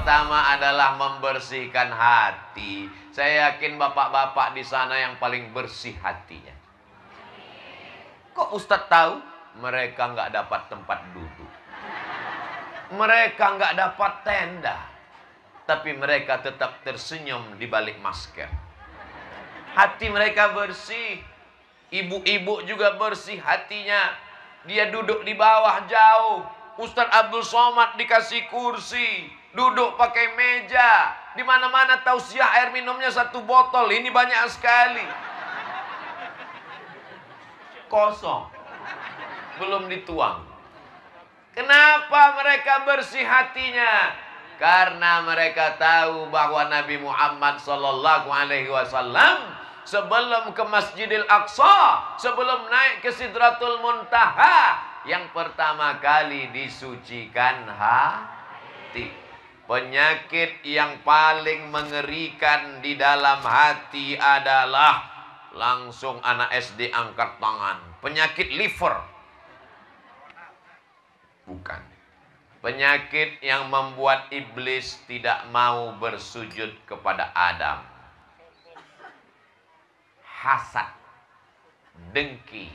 pertama adalah membersihkan hati. Saya yakin bapak-bapak di sana yang paling bersih hatinya. Kok Ustadz tahu? Mereka nggak dapat tempat duduk. Mereka nggak dapat tenda. Tapi mereka tetap tersenyum di balik masker. Hati mereka bersih. Ibu-ibu juga bersih hatinya. Dia duduk di bawah jauh. Ustadz Abdul Somad dikasih kursi. Duduk pakai meja. Di mana-mana tausiah air minumnya 1 botol. Ini banyak sekali. Kosong. Belum dituang. Kenapa mereka bersih hatinya? Karena mereka tahu bahwa Nabi Muhammad SAW sebelum ke Masjidil Aqsa, sebelum naik ke Sidratul Muntaha, yang pertama kali disucikan hati. Penyakit yang paling mengerikan di dalam hati adalah, langsung anak SD angkat tangan, penyakit liver. Bukan. Penyakit yang membuat iblis tidak mau bersujud kepada Adam. Hasad, dengki.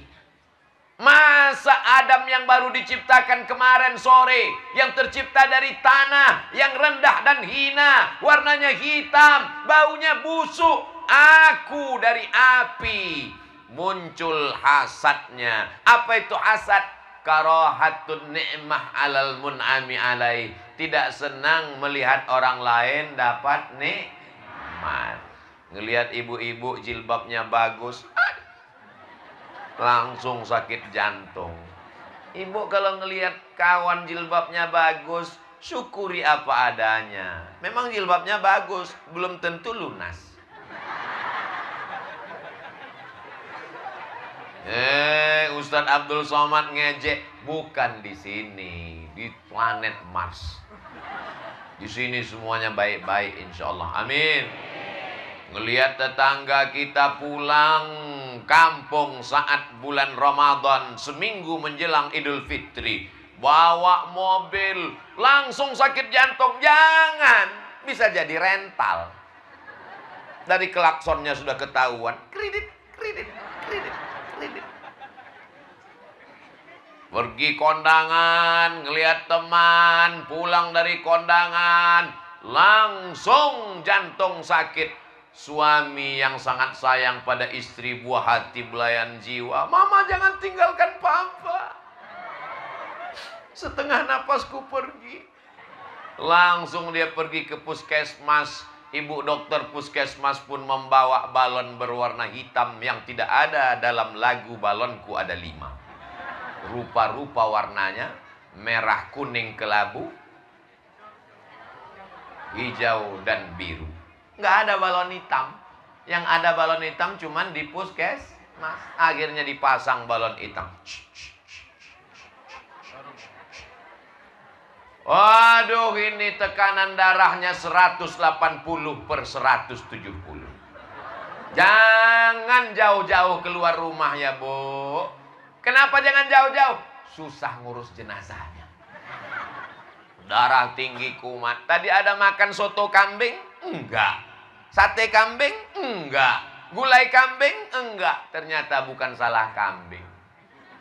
Masa Adam yang baru diciptakan kemarin sore, yang tercipta dari tanah, yang rendah dan hina, warnanya hitam, baunya busuk, aku dari api. Muncul hasadnya. Apa itu hasad? Karahatun ni'mah alal mun'ami alaih. Tidak senang melihat orang lain dapat nikmat. Ngelihat ibu-ibu jilbabnya bagus, langsung sakit jantung. Ibu kalau ngelihat kawan jilbabnya bagus, syukuri apa adanya. Memang jilbabnya bagus, belum tentu lunas. Ustadz Abdul Somad ngejek. Bukan di sini, di planet Mars. Di sini semuanya baik-baik insya Allah. Amin. Ngelihat tetangga kita pulang kampung saat bulan Ramadan, seminggu menjelang Idul Fitri, bawa mobil, langsung sakit jantung. Jangan, bisa jadi rental. Dari klaksonnya sudah ketahuan. Kredit. Pergi kondangan, ngelihat teman, pulang dari kondangan, langsung jantung sakit. Suami yang sangat sayang pada istri, buah hati belayan jiwa. Mama jangan tinggalkan papa. Setengah napasku pergi. Langsung dia pergi ke puskesmas. Ibu dokter puskesmas pun membawa balon berwarna hitam yang tidak ada dalam lagu balonku ada 5. Rupa-rupa warnanya, merah, kuning, kelabu, hijau, dan biru. Nggak ada balon hitam. Yang ada balon hitam cuman di puskesmas. Akhirnya dipasang balon hitam. Waduh, ini tekanan darahnya 180/170. Jangan jauh-jauh keluar rumah ya, Bu. Kenapa jangan jauh-jauh? Susah ngurus jenazahnya. Darah tinggi kumat. Tadi ada makan soto kambing? Enggak. Sate kambing? Enggak. Gulai kambing? Enggak. Ternyata bukan salah kambing.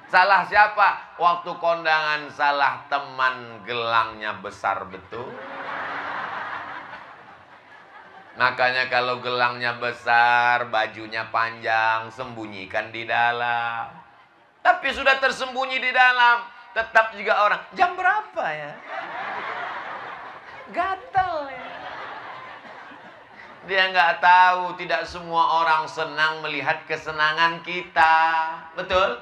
Salah siapa? Waktu kondangan salah teman, gelangnya besar betul. Makanya kalau gelangnya besar, bajunya panjang, sembunyikan di dalam. Tapi sudah tersembunyi di dalam, tetap juga orang, jam berapa ya? Gatal ya. Dia nggak tahu, tidak semua orang senang melihat kesenangan kita. Betul?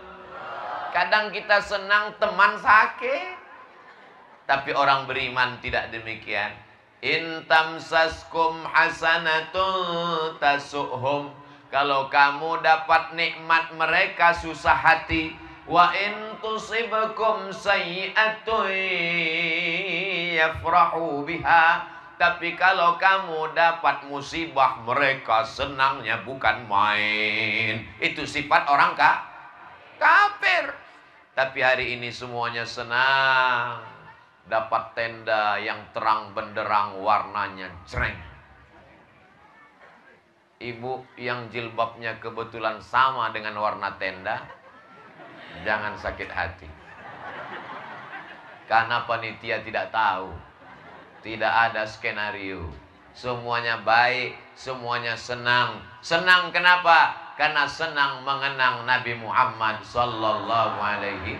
Kadang kita senang teman sakit. Tapi orang beriman tidak demikian. In tamsaskum hasanatun tasuhum. Kalau kamu dapat nikmat, mereka susah hati. Wa in tusibkum sayyi'atun yafrahu biha. Tapi kalau kamu dapat musibah, mereka senangnya bukan main. Itu sifat orang kafir. Tapi hari ini semuanya senang. dapat tenda yang terang benderang warnanya jreng. Ibu yang jilbabnya kebetulan sama dengan warna tenda, jangan sakit hati. Karena panitia tidak tahu. Tidak ada skenario. Semuanya baik, semuanya senang. Senang kenapa? Karena senang mengenang Nabi Muhammad sallallahu alaihi.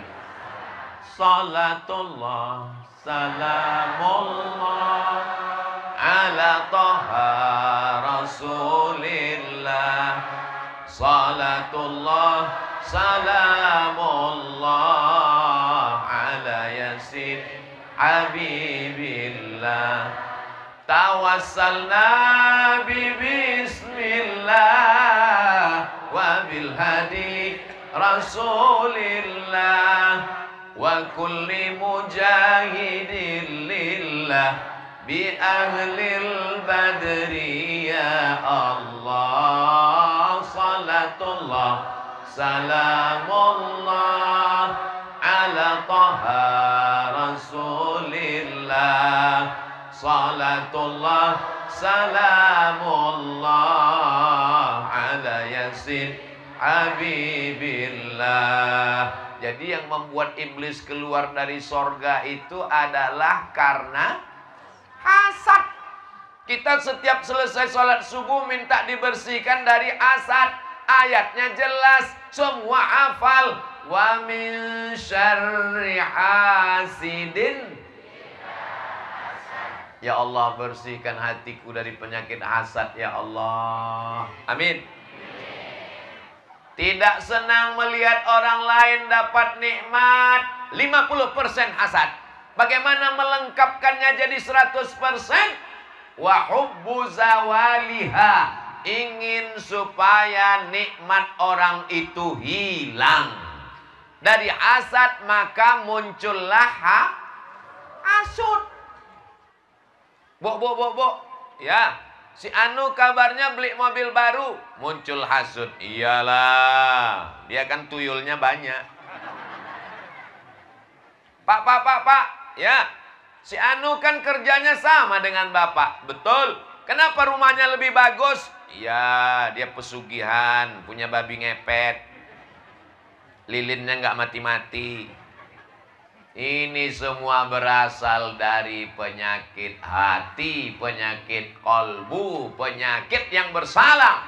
Salatullah, salamullah ala taha rasulillah. Salatullah, salamullah ala yasin habibillah. Tawassalna bismillah wa bil hadi rasulillah wa kulli mujahidin lillah bi ahlil badri ya Allah. Salatullah, salamullah ala taha rasulillah. Salatullah, salamullah ala yasin habibillah. Jadi yang membuat iblis keluar dari sorga itu adalah karena hasad. Kita setiap selesai sholat subuh minta dibersihkan dari hasad. Ayatnya jelas, semua hafal. Wa min syarri hasidin. Ya Allah, bersihkan hatiku dari penyakit hasad ya Allah. Amin. Tidak senang melihat orang lain dapat nikmat. 50% hasad. Bagaimana melengkapkannya jadi 100%? Wa hubbu zawaliha. Ingin supaya nikmat orang itu hilang. Dari hasad maka muncullah hasud. Bu. Ya. Si Anu kabarnya beli mobil baru, muncul hasud. Iyalah, dia kan tuyulnya banyak. Pak, ya. Si Anu kan kerjanya sama dengan Bapak, betul. Kenapa rumahnya lebih bagus? Iya, dia pesugihan, punya babi ngepet. Lilinnya nggak mati-mati. Ini semua berasal dari penyakit hati, penyakit kolbu, penyakit yang bersalah.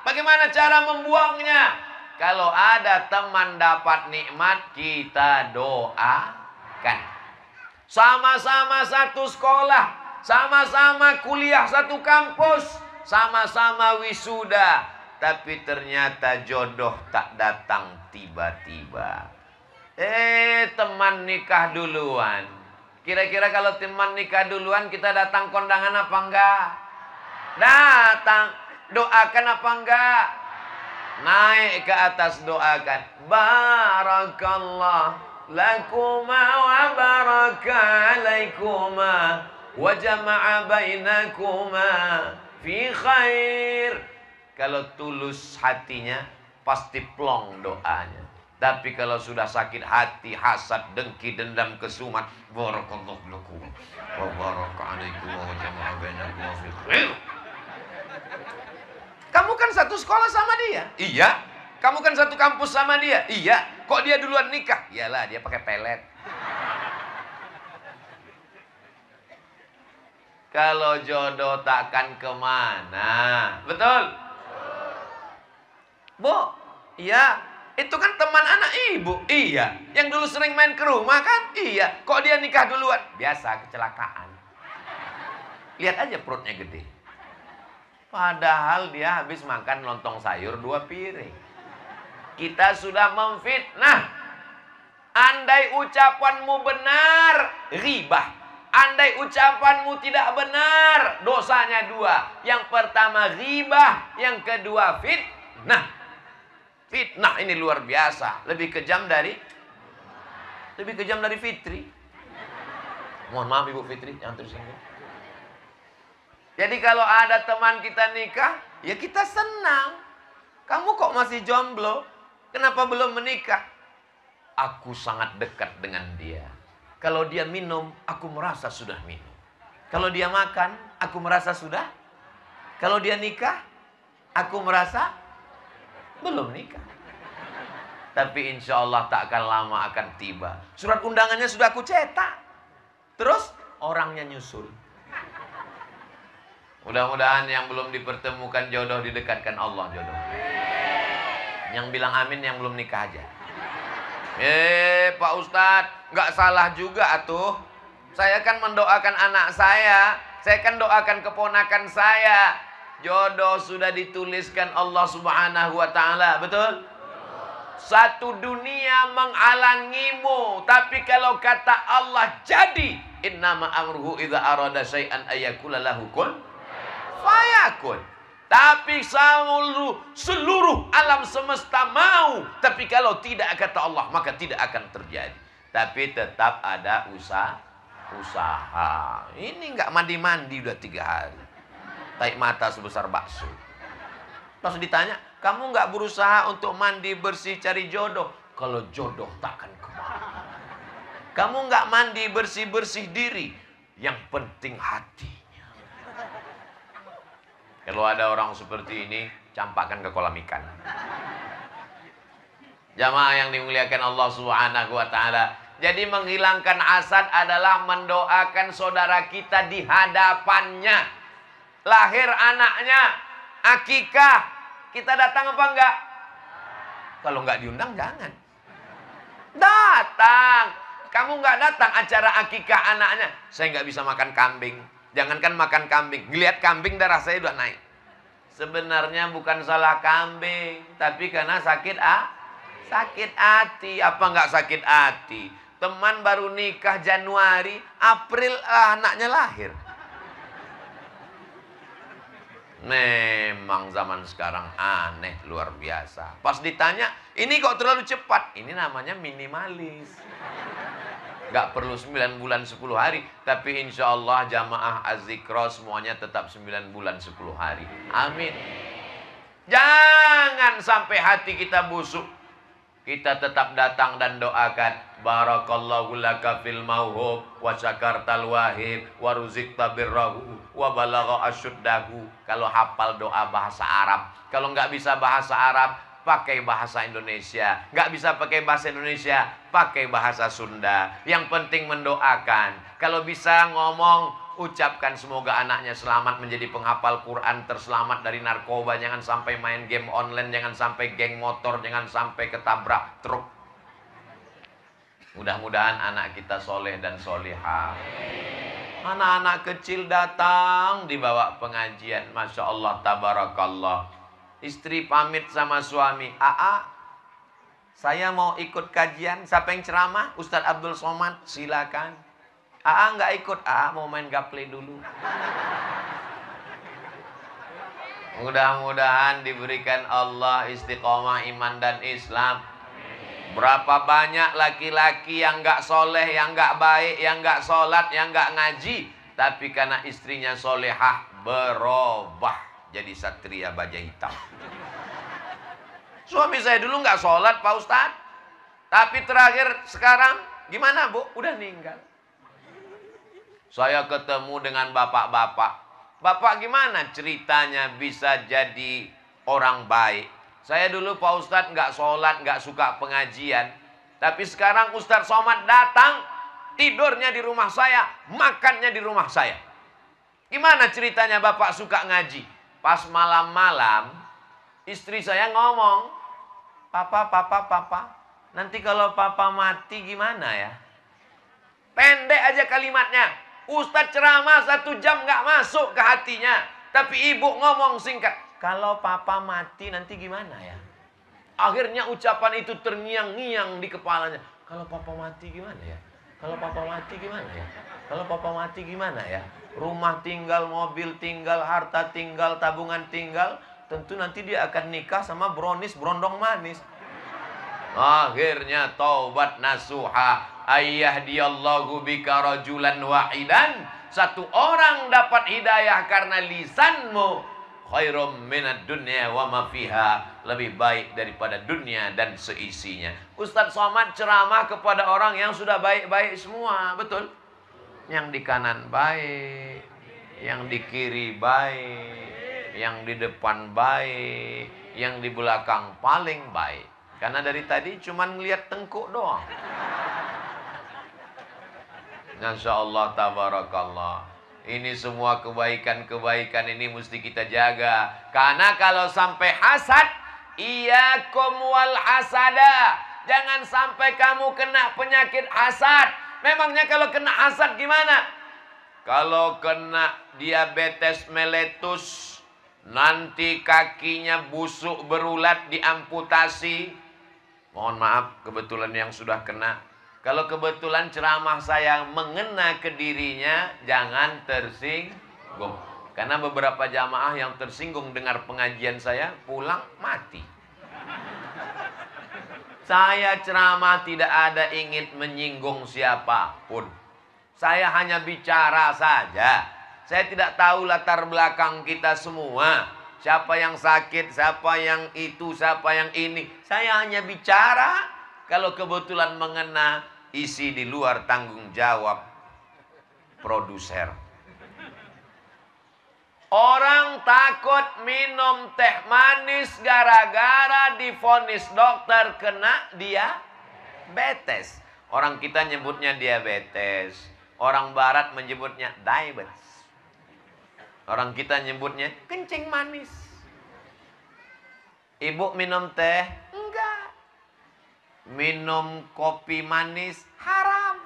Bagaimana cara membuangnya? Kalau ada teman dapat nikmat, kita doakan. Sama-sama satu sekolah, sama-sama kuliah satu kampus, sama-sama wisuda. Tapi ternyata jodoh tak datang tiba-tiba. Teman nikah duluan. Kira-kira kalau teman nikah duluan, kita datang kondangan apa enggak? Datang. Doakan apa enggak? Naik ke atas doakan. Barakallah lakuma wa baraka alaikuma wa jama'a bainakuma fi khair. Kalau tulus hatinya, pasti plong doanya. Tapi kalau sudah sakit hati, hasad, dengki, dendam, kesumat, barakallahu lakum wa baraka alaikum wa jama'a bainakum fil khair. Kamu kan satu sekolah sama dia? Iya. Kamu kan satu kampus sama dia? Iya. Kok dia duluan nikah? Iyalah, dia pakai pelet. Kalau jodoh takkan kemana. Betul? Bu, iya. Itu kan teman anak ibu. Iya. Yang dulu sering main ke rumah kan? Iya. Kok dia nikah duluan? Biasa, kecelakaan. Lihat aja perutnya gede. Padahal dia habis makan lontong sayur 2 piring. Kita sudah memfitnah. Andai ucapanmu benar, ribah. Andai ucapanmu tidak benar, dosanya 2. Yang pertama ribah, yang kedua fitnah. Fitnah ini luar biasa, lebih kejam dari Fitri. Mohon maaf Ibu Fitri, jangan tersinggung. Jadi kalau ada teman kita nikah, ya kita senang. Kamu kok masih jomblo? Kenapa belum menikah? Aku sangat dekat dengan dia. Kalau dia minum, aku merasa sudah minum. Kalau dia makan, aku merasa sudah. Kalau dia nikah, aku merasa belum nikah. Tapi insya Allah tak akan lama akan tiba. Surat undangannya sudah aku cetak. Terus orangnya nyusul. Mudah-mudahan yang belum dipertemukan jodoh didekatkan Allah jodoh. Yang bilang amin yang belum nikah aja. Pak Ustadz, nggak salah juga atuh. Saya kan mendoakan anak saya kan doakan keponakan saya. Jodoh sudah dituliskan Allah Subhanahu wa taala, betul? Satu dunia menghalangimu, tapi kalau kata Allah jadi, innama amruhu idza arada syai'an ayyakula lahu kun fayakun. Tapi seluruh alam semesta mau, tapi kalau tidak kata Allah maka tidak akan terjadi. Tapi tetap ada usaha. Ini nggak mandi-mandi udah 3 hari. Taik mata sebesar bakso. Terus ditanya, kamu nggak berusaha untuk mandi bersih cari jodoh? Kalau jodoh takkan kemana. Kamu nggak mandi bersih-bersih diri. Yang penting hatinya. Kalau ada orang seperti ini, campakkan ke kolam ikan. Jamaah yang dimuliakan Allah Subhanahu wa taala. Jadi menghilangkan hasad adalah mendoakan saudara kita di hadapannya. Lahir anaknya, akikah, kita datang apa enggak? Kalau enggak diundang jangan. Datang. Kamu enggak datang acara akikah anaknya, saya enggak bisa makan kambing. Jangankan makan kambing, ngelihat kambing darah saya udah naik. Sebenarnya bukan salah kambing, tapi karena sakit hati. Apa enggak sakit hati? Teman baru nikah Januari, April anaknya lahir. Memang zaman sekarang aneh luar biasa. Pas ditanya, ini kok terlalu cepat? Ini namanya minimalis. Gak perlu 9 bulan 10 hari. Tapi insya Allah jamaah Az-Zikra semuanya tetap 9 bulan 10 hari. Amin. Jangan sampai hati kita busuk. Kita tetap datang dan doakan. Barakallahu laka fil mauhub wa syakartal wahib wa ruzikta birrahu wa balagha asyuddahu. Kalau hafal doa bahasa Arab. Kalau nggak bisa bahasa Arab, pakai bahasa Indonesia. Nggak bisa pakai bahasa Indonesia, pakai bahasa Sunda. Yang penting mendoakan. Kalau bisa ngomong, ucapkan semoga anaknya selamat menjadi penghafal Quran, terselamat dari narkoba, jangan sampai main game online, jangan sampai geng motor, jangan sampai ketabrak truk. Mudah-mudahan anak kita soleh dan solihah. Anak-anak kecil datang dibawa pengajian, Masya Allah, tabarakallah. Istri pamit sama suami, saya mau ikut kajian. Siapa yang ceramah? Ustadz Abdul Somad, silakan. Nggak ikut, mau main gaple dulu. Mudah-mudahan diberikan Allah istiqomah iman dan Islam. Berapa banyak laki-laki yang nggak soleh, yang nggak baik, yang nggak sholat, yang nggak ngaji, tapi karena istrinya solehah berubah jadi satria baja hitam. Suami saya dulu nggak sholat Pak Ustadz, tapi terakhir sekarang gimana Bu? Udah meninggal. Saya ketemu dengan bapak-bapak. Bapak gimana ceritanya bisa jadi orang baik? Saya dulu Pak Ustadz nggak sholat, nggak suka pengajian. Tapi sekarang Ustadz Somad datang, tidurnya di rumah saya, makannya di rumah saya. Gimana ceritanya Bapak suka ngaji? Pas malam-malam, istri saya ngomong, Papa, nanti kalau Papa mati gimana ya? Pendek aja kalimatnya. Ustadz ceramah 1 jam nggak masuk ke hatinya. Tapi ibu ngomong singkat, kalau Papa mati nanti gimana ya? Akhirnya ucapan itu terngiang-ngiang di kepalanya. Kalau Papa mati gimana ya? Kalau Papa mati gimana ya? Kalau Papa mati gimana ya? Rumah tinggal, mobil tinggal, harta tinggal, tabungan tinggal. Tentu nanti dia akan nikah sama bronis brondong manis. Akhirnya taubat nasuha. Ayyahdiyallahu bika rajulan wahidan. Satu orang dapat hidayah karena lisanmu. khairum minad dunya wa ma fiha, lebih baik daripada dunia dan seisinya. Ustadz Somad ceramah kepada orang yang sudah baik-baik semua, betul? Yang di kanan baik, yang di kiri baik, yang di depan baik, yang di belakang paling baik. Karena dari tadi cuman ngeliat tengkuk doang. Masya Allah, tabarakallah. Ini semua kebaikan-kebaikan ini mesti kita jaga. Karena kalau sampai hasad, iyyakum wal hasada. Jangan sampai kamu kena penyakit hasad. Memangnya kalau kena hasad gimana? Kalau kena diabetes meletus, nanti kakinya busuk berulat diamputasi. Mohon maaf, kebetulan yang sudah kena. Kalau kebetulan ceramah saya mengena ke dirinya, jangan tersinggung. Karena beberapa jamaah yang tersinggung dengar pengajian saya, pulang mati. Saya ceramah tidak ada ingin menyinggung siapapun. Saya hanya bicara saja. Saya tidak tahu latar belakang kita semua. Siapa yang sakit, siapa yang itu, siapa yang ini. Saya hanya bicara. Kalau kebetulan mengena, isi di luar tanggung jawab produser. Orang takut minum teh manis gara-gara divonis dokter kena diabetes. Orang kita nyebutnya diabetes. Orang barat menyebutnya diabetes. Orang kita nyebutnya kencing manis. Ibu minum teh? Enggak. Minum kopi manis haram.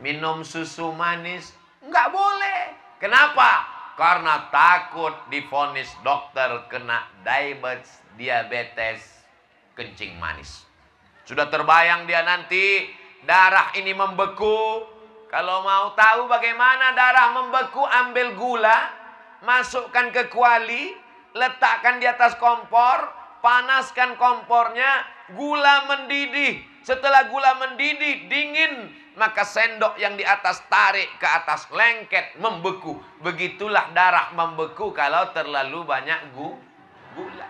Minum susu manis enggak boleh. Kenapa? Karena takut divonis dokter kena diabetes kencing manis. Sudah terbayang dia nanti darah ini membeku. Kalau mau tahu bagaimana darah membeku, ambil gula, masukkan ke kuali, letakkan di atas kompor, panaskan kompornya, gula mendidih. Setelah gula mendidih, dingin, maka sendok yang di atas tarik ke atas, lengket, membeku. Begitulah darah membeku kalau terlalu banyak gula.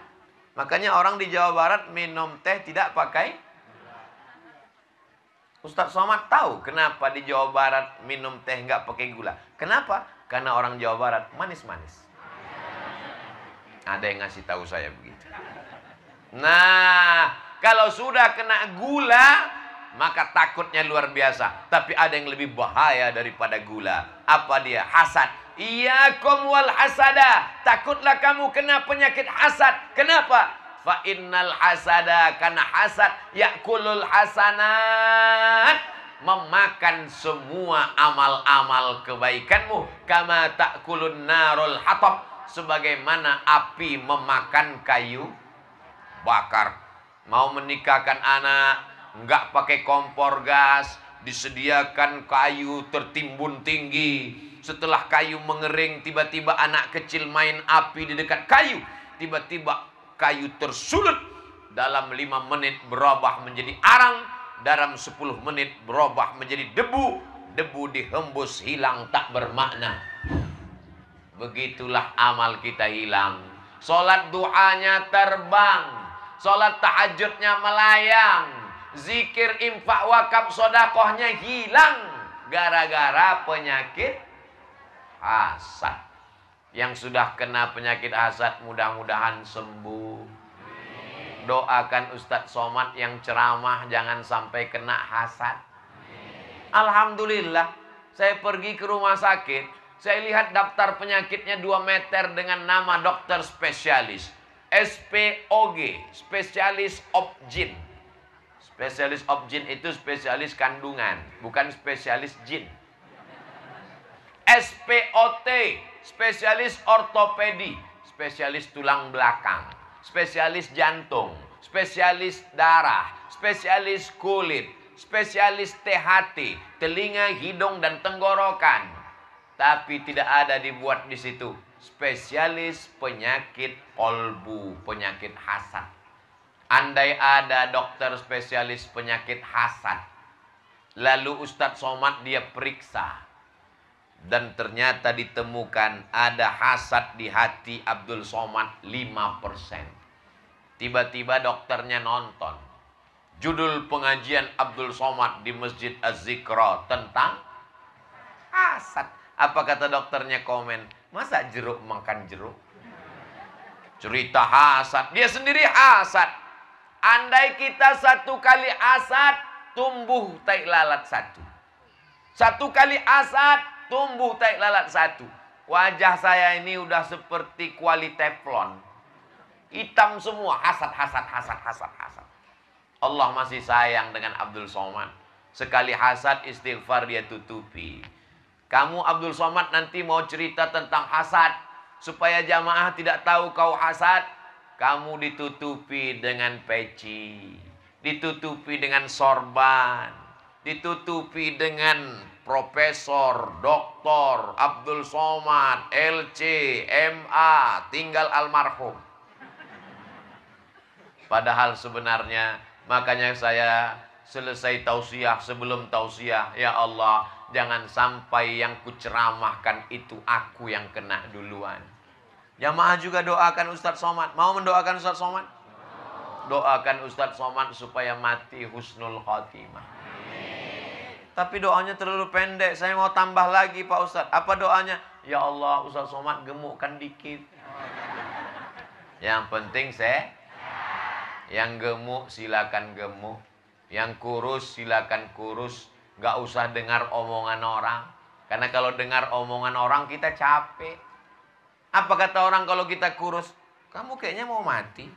Makanya orang di Jawa Barat minum teh tidak pakai. Ustadz Somad tahu kenapa di Jawa Barat minum teh nggak pakai gula. Kenapa? Karena orang Jawa Barat manis-manis. Ada yang ngasih tahu saya begitu. Nah, kalau sudah kena gula, maka takutnya luar biasa. Tapi ada yang lebih bahaya daripada gula. Apa dia? Hasad. Iyyakum wal hasada. Takutlah kamu kena penyakit hasad. Kenapa? Fa innal hasada, karena hasad yakulul hasanat, memakan semua amal-amal kebaikanmu. Kama ta'kulun narul hatab, sebagaimana api memakan kayu bakar. Mau menikahkan anak, enggak pakai kompor gas, disediakan kayu tertimbun tinggi. Setelah kayu mengering, tiba-tiba anak kecil main api di dekat kayu. Tiba-tiba kayu tersulut, dalam 5 menit berubah menjadi arang, dalam 10 menit berubah menjadi debu. Debu dihembus hilang tak bermakna. Begitulah amal kita hilang. Sholat duanya terbang, sholat tahajudnya melayang, zikir, infak, wakaf, sodakohnya hilang gara-gara penyakit hasad. Yang sudah kena penyakit hasad mudah-mudahan sembuh. Doakan Ustadz Somad yang ceramah jangan sampai kena hasad. Alhamdulillah, saya pergi ke rumah sakit, saya lihat daftar penyakitnya 2 meter dengan nama dokter spesialis. SPOG, spesialis obgyn. Spesialis obgyn itu spesialis kandungan, bukan spesialis jin. SPOT, spesialis ortopedi, spesialis tulang belakang, spesialis jantung, spesialis darah, spesialis kulit, spesialis THT, telinga, hidung, dan tenggorokan. Tapi tidak ada dibuat di situ spesialis penyakit kolbu, penyakit hasad. Andai ada dokter spesialis penyakit hasad, lalu Ustadz Somad dia periksa, Dan ternyata ditemukan ada hasad di hati Abdul Somad 5%. Tiba-tiba dokternya nonton judul pengajian Abdul Somad di Masjid Az-Zikra tentang hasad. Apa kata dokternya? Komen, masa jeruk makan jeruk? Cerita hasad, dia sendiri hasad. Andai kita satu kali hasad, tumbuh tai lalat satu. Satu kali hasad, tumbuh tai lalat satu. Wajah saya ini udah seperti kuali teflon. Hitam semua, hasad. Allah masih sayang dengan Abdul Somad. Sekali hasad, istighfar dia tutupi. Kamu Abdul Somad nanti mau cerita tentang hasad, supaya jamaah tidak tahu kau hasad, kamu ditutupi dengan peci, ditutupi dengan sorban, ditutupi dengan Profesor, Doktor Abdul Somad, LC, MA, tinggal almarhum. Padahal sebenarnya, makanya saya selesai tausiah, sebelum tausiah, ya Allah, jangan sampai yang kuceramahkan itu aku yang kena duluan. Jamaah juga doakan Ustadz Somad. Mau mendoakan Ustadz Somad? Doakan Ustadz Somad supaya mati husnul khotimah. Tapi doanya terlalu pendek. Saya mau tambah lagi Pak Ustadz. Apa doanya? Ya Allah, Ustadz Somad gemukkan dikit. Yang penting yang gemuk silakan gemuk. Yang kurus silakan kurus. Gak usah dengar omongan orang. Karena kalau dengar omongan orang kita capek. Apa kata orang kalau kita kurus? Kamu kayaknya mau mati.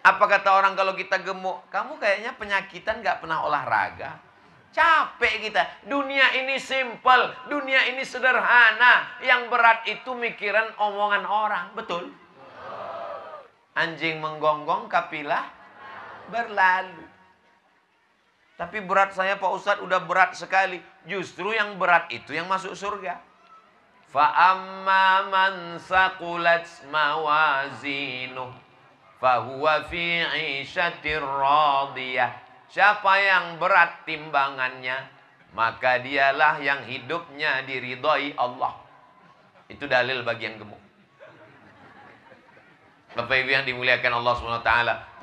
Apa kata orang kalau kita gemuk? Kamu kayaknya penyakitan gak pernah olahraga. Capek kita. Dunia ini simple. Dunia ini sederhana. Yang berat itu mikiran omongan orang. Betul? Anjing menggonggong kapilah berlalu. Tapi berat saya Pak Ustadz udah berat sekali. Justru yang berat itu yang masuk surga. فَأَمَّا مَنْ ثَقُلَتْ مَوَازِينُهُ فَهُوَ فِي عِيشَةٍ رَاضِيَةٍ. Siapa yang berat timbangannya, maka dialah yang hidupnya diridhai Allah. Itu dalil bagi yang gemuk. Bapak Ibu yang dimuliakan Allah SWT,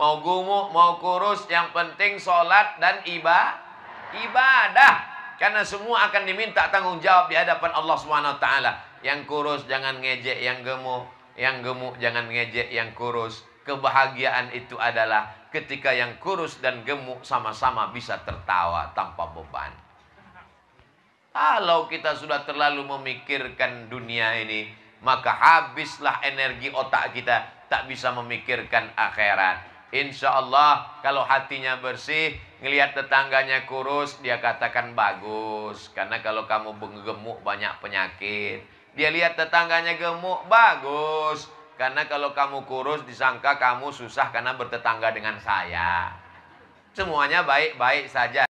mau gemuk, mau kurus, yang penting sholat dan ibadah. Karena semua akan diminta tanggung jawab di hadapan Allah SWT. Yang kurus jangan ngejek yang gemuk. Yang gemuk jangan ngejek yang kurus. Kebahagiaan itu adalah ketika yang kurus dan gemuk sama-sama bisa tertawa tanpa beban. Kalau kita sudah terlalu memikirkan dunia ini, maka habislah energi otak kita. Tak bisa memikirkan akhirat. Insya Allah kalau hatinya bersih, ngelihat tetangganya kurus, dia katakan bagus. Karena kalau kamu gemuk banyak penyakit. Dia lihat tetangganya gemuk, bagus. Karena kalau kamu kurus disangka kamu susah karena bertetangga dengan saya. Semuanya baik-baik saja.